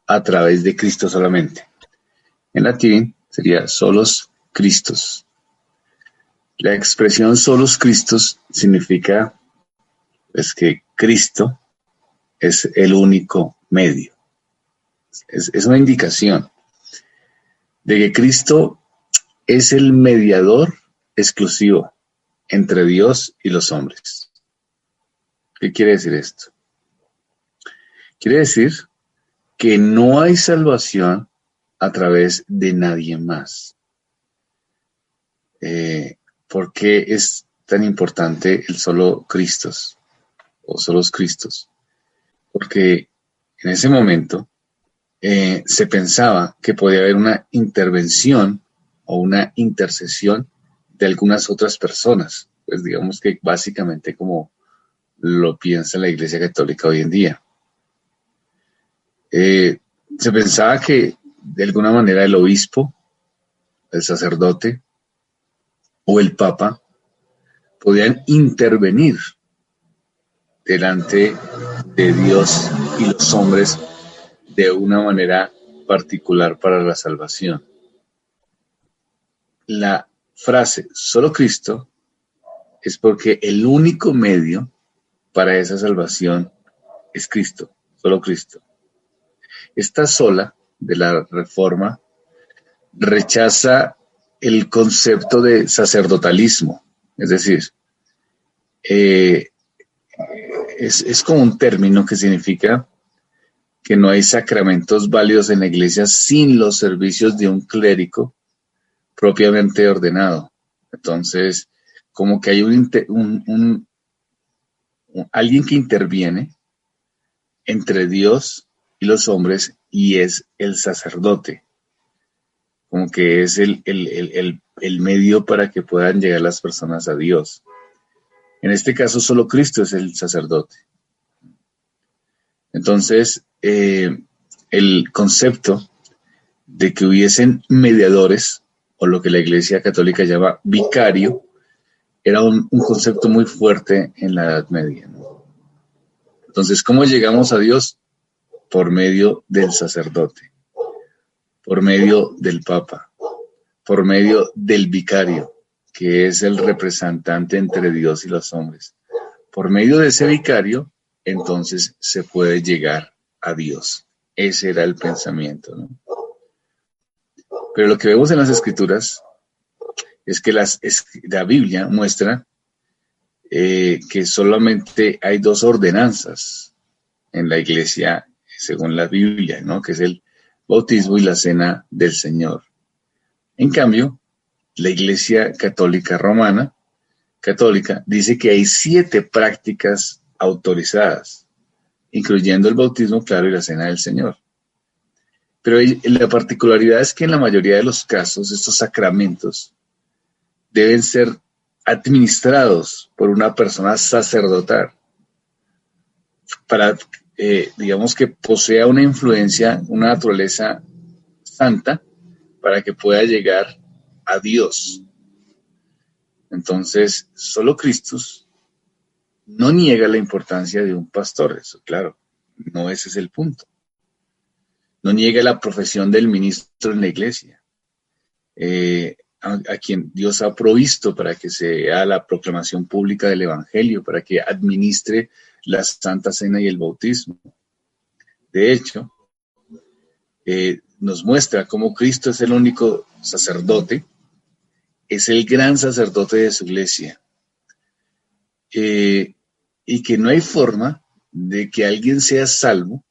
a través de Cristo solamente. En latín sería solos Christus. La expresión solos Christus significa pues, que Cristo es el único medio. Es una indicación de que Cristo es el mediador exclusivo entre Dios y los hombres. ¿Qué quiere decir esto? Quiere decir que no hay salvación a través de nadie más. ¿Por qué es tan importante el solo Cristo o solos Cristos? Porque en ese momento se pensaba que podía haber una intervención o una intercesión de algunas otras personas. Pues digamos que básicamente como lo piensa la Iglesia Católica hoy en día. Se pensaba que de alguna manera el obispo, el sacerdote o el papa podían intervenir delante de Dios y los hombres de una manera particular para la salvación. La frase solo Cristo es porque el único medio para esa salvación es Cristo, solo Cristo. Esta sola de la Reforma rechaza el concepto de sacerdotalismo, es decir, es como un término que significa que no hay sacramentos válidos en la iglesia sin los servicios de un clérigo propiamente ordenado. Entonces, como que hay alguien que interviene entre Dios y los hombres y es el sacerdote. Como que es el medio para que puedan llegar las personas a Dios. En este caso, solo Cristo es el sacerdote. Entonces, el concepto de que hubiesen mediadores, o lo que la Iglesia Católica llama vicario, era un concepto muy fuerte en la Edad Media, ¿no? Entonces, ¿cómo llegamos a Dios? Por medio del sacerdote, por medio del Papa, por medio del vicario, que es el representante entre Dios y los hombres. Por medio de ese vicario, entonces se puede llegar a Dios. Ese era el pensamiento, ¿no? Pero lo que vemos en las Escrituras es que la Biblia muestra que solamente hay dos ordenanzas en la iglesia, según la Biblia, ¿no? Que es el bautismo y la cena del Señor. En cambio, la Iglesia Católica Romana, católica, dice que hay 7 prácticas autorizadas, incluyendo el bautismo, claro, y la cena del Señor. Pero la particularidad es que en la mayoría de los casos, estos sacramentos deben ser administrados por una persona sacerdotal para, digamos, que posea una influencia, una naturaleza santa para que pueda llegar a Dios. Entonces, solo Cristo no niega la importancia de un pastor, eso claro, no ese es el punto. No niega la profesión del ministro en la iglesia, a quien Dios ha provisto para que se haga la proclamación pública del Evangelio, para que administre la Santa Cena y el bautismo. De hecho, nos muestra cómo Cristo es el único sacerdote, es el gran sacerdote de su iglesia, y que no hay forma de que alguien sea salvo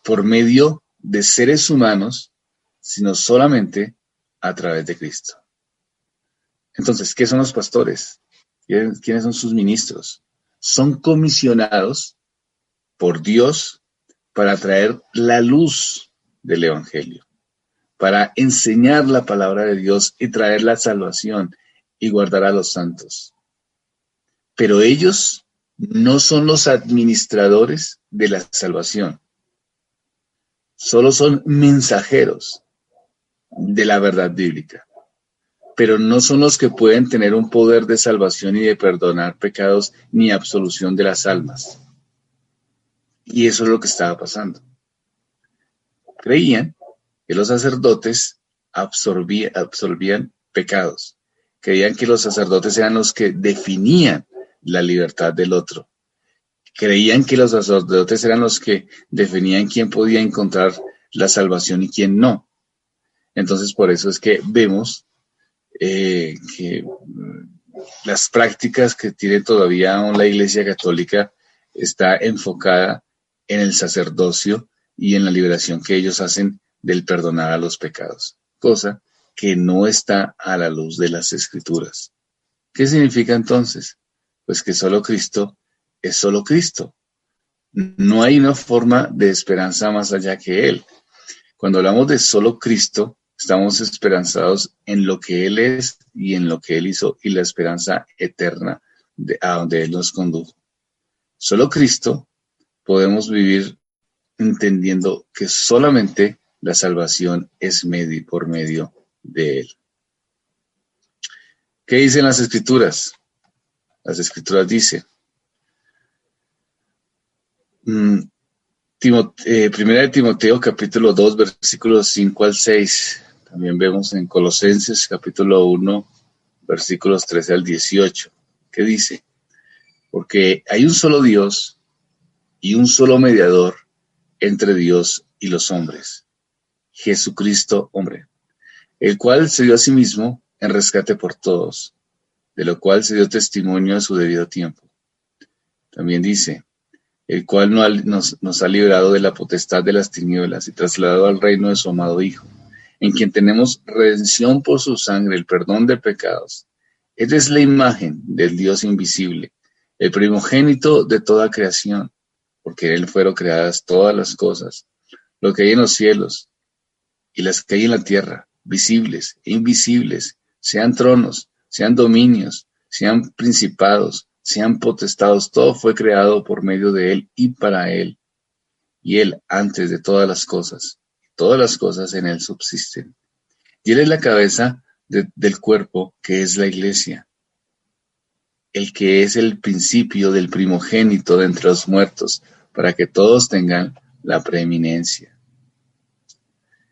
por medio de seres humanos, sino solamente a través de Cristo. Entonces, ¿qué son los pastores? ¿Quiénes son sus ministros? Son comisionados por Dios para traer la luz del Evangelio, para enseñar la palabra de Dios y traer la salvación y guardar a los santos. Pero ellos no son los administradores de la salvación. Solo son mensajeros de la verdad bíblica, pero no son los que pueden tener un poder de salvación y de perdonar pecados ni absolución de las almas. Y eso es lo que estaba pasando. Creían que los sacerdotes absorbían pecados. Creían que los sacerdotes eran los que definían la libertad del otro. Creían que los sacerdotes eran los que definían quién podía encontrar la salvación y quién no. Entonces, por eso es que vemos que las prácticas que tiene todavía aún la Iglesia Católica está enfocada en el sacerdocio y en la liberación que ellos hacen del perdonar a los pecados, cosa que no está a la luz de las Escrituras. ¿Qué significa entonces? Pues que solo Cristo es solo Cristo. No hay una forma de esperanza más allá que Él. Cuando hablamos de solo Cristo, estamos esperanzados en lo que Él es y en lo que Él hizo y la esperanza eterna a donde Él nos condujo. Solo Cristo podemos vivir entendiendo que solamente la salvación es por medio de Él. ¿Qué dicen las Escrituras? Las Escrituras dicen, Primera de Timoteo, capítulo 2, versículos 5 al 6. También vemos en Colosenses, capítulo 1, versículos 13 al 18. ¿Qué dice? Porque hay un solo Dios y un solo mediador entre Dios y los hombres, Jesucristo, hombre, el cual se dio a sí mismo en rescate por todos, de lo cual se dio testimonio a su debido tiempo. También dice, el cual nos ha librado de la potestad de las tinieblas y trasladado al reino de su amado Hijo, en quien tenemos redención por su sangre, el perdón de pecados. Esta es la imagen del Dios invisible, el primogénito de toda creación, porque en Él fueron creadas todas las cosas, lo que hay en los cielos y las que hay en la tierra, visibles e invisibles, sean tronos, sean dominios, sean principados, sean potestados, todo fue creado por medio de Él y para Él. Y Él antes de todas las cosas en Él subsisten. Y Él es la cabeza del cuerpo que es la iglesia, el que es el principio del primogénito de entre los muertos, para que todos tengan la preeminencia.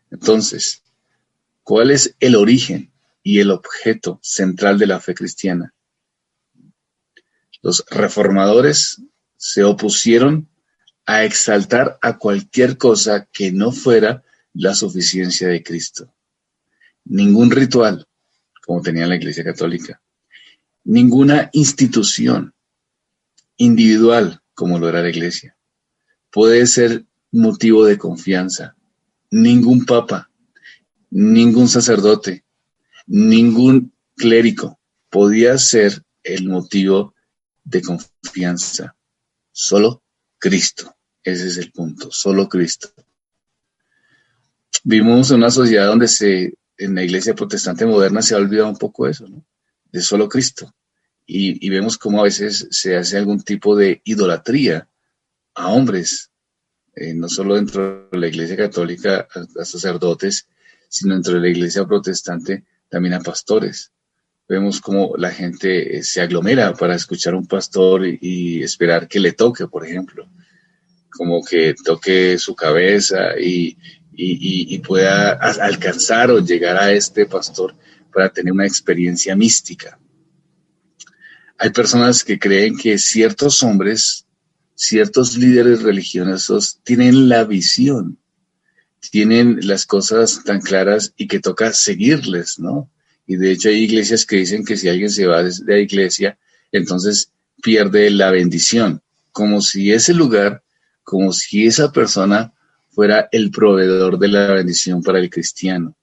Entonces, ¿cuál es el origen y el objeto central de la fe cristiana? Los reformadores se opusieron a exaltar a cualquier cosa que no fuera la suficiencia de Cristo. Ningún ritual, como tenía la Iglesia Católica, ninguna institución individual, como lo era la Iglesia, puede ser motivo de confianza. Ningún papa, ningún sacerdote, ningún clérigo podía ser el motivo de confianza. Solo Cristo. Ese es el punto. Solo Cristo. Vivimos en una sociedad donde en la iglesia protestante moderna se ha olvidado un poco eso, ¿no? De solo Cristo. Y vemos cómo a veces se hace algún tipo de idolatría a hombres, no solo dentro de la iglesia católica a sacerdotes, sino dentro de la iglesia protestante también a pastores. Vemos cómo la gente se aglomera para escuchar a un pastor y esperar que le toque, por ejemplo, como que toque su cabeza y pueda alcanzar o llegar a este pastor para tener una experiencia mística. Hay personas que creen que ciertos hombres, ciertos líderes religiosos tienen la visión, tienen las cosas tan claras y que toca seguirles, ¿no? Y de hecho hay iglesias que dicen que si alguien se va de la iglesia, entonces pierde la bendición, como si ese lugar, como si esa persona fuera el proveedor de la bendición para el cristiano.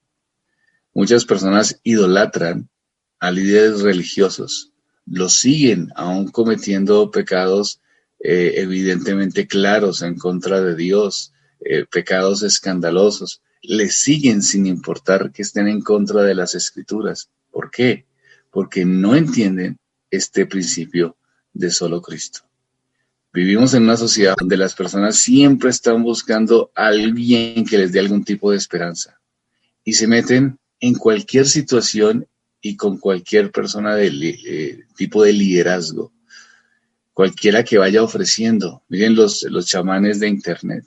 Muchas personas idolatran a líderes religiosos, los siguen aún cometiendo pecados evidentemente claros en contra de Dios, pecados escandalosos. Les siguen sin importar que estén en contra de las Escrituras. ¿Por qué? Porque no entienden este principio de solo Cristo. Vivimos en una sociedad donde las personas siempre están buscando a alguien que les dé algún tipo de esperanza y se meten en cualquier situación y con cualquier persona de tipo de liderazgo, cualquiera que vaya ofreciendo. Miren los chamanes de internet.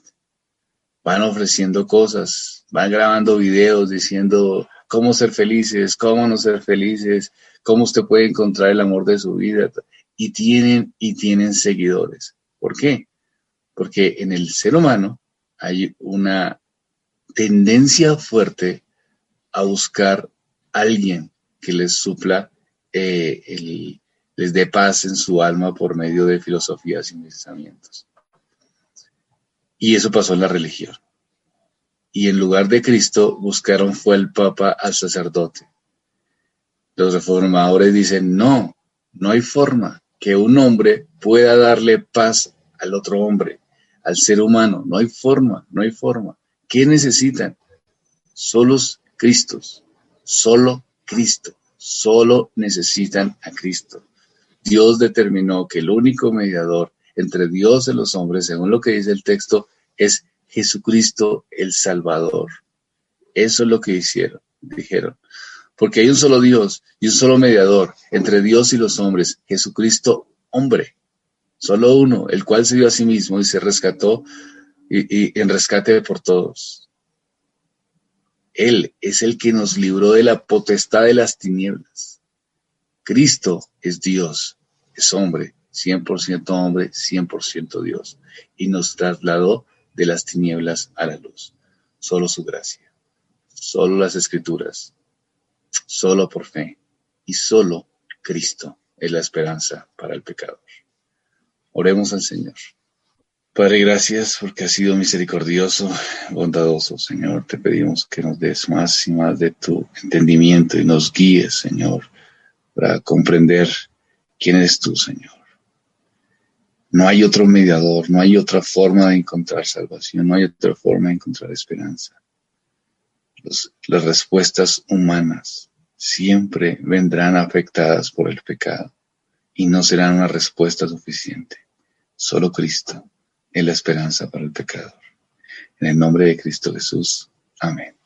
van ofreciendo cosas, van grabando videos diciendo cómo ser felices, cómo no ser felices, cómo usted puede encontrar el amor de su vida. Y tienen seguidores. ¿Por qué? Porque en el ser humano hay una tendencia fuerte a buscar a alguien que les supla, les dé paz en su alma por medio de filosofías y pensamientos. Y eso pasó en la religión. Y en lugar de Cristo buscaron fue al Papa, al sacerdote. Los reformadores dicen, no, no hay forma que un hombre pueda darle paz al otro hombre, al ser humano. No hay forma, no hay forma. ¿Qué necesitan? Solos Cristos, solo Cristo, solo necesitan a Cristo. Dios determinó que el único mediador entre Dios y los hombres, según lo que dice el texto, es Jesucristo el Salvador. Eso es lo que dijeron. Porque hay un solo Dios y un solo mediador entre Dios y los hombres, Jesucristo hombre, solo uno, el cual se dio a sí mismo y se rescató y en rescate por todos. Él es el que nos libró de la potestad de las tinieblas. Cristo es Dios, es hombre, 100% hombre, 100% Dios, y nos trasladó de las tinieblas a la luz. Solo su gracia, solo las Escrituras, solo por fe, y solo Cristo es la esperanza para el pecador. Oremos al Señor. Padre, gracias porque has sido misericordioso, bondadoso, Señor. Te pedimos que nos des más y más de tu entendimiento y nos guíes, Señor, para comprender quién eres tú, Señor. No hay otro mediador, no hay otra forma de encontrar salvación, no hay otra forma de encontrar esperanza. Las respuestas humanas siempre vendrán afectadas por el pecado y no serán una respuesta suficiente. Solo Cristo es la esperanza para el pecador. En el nombre de Cristo Jesús. Amén.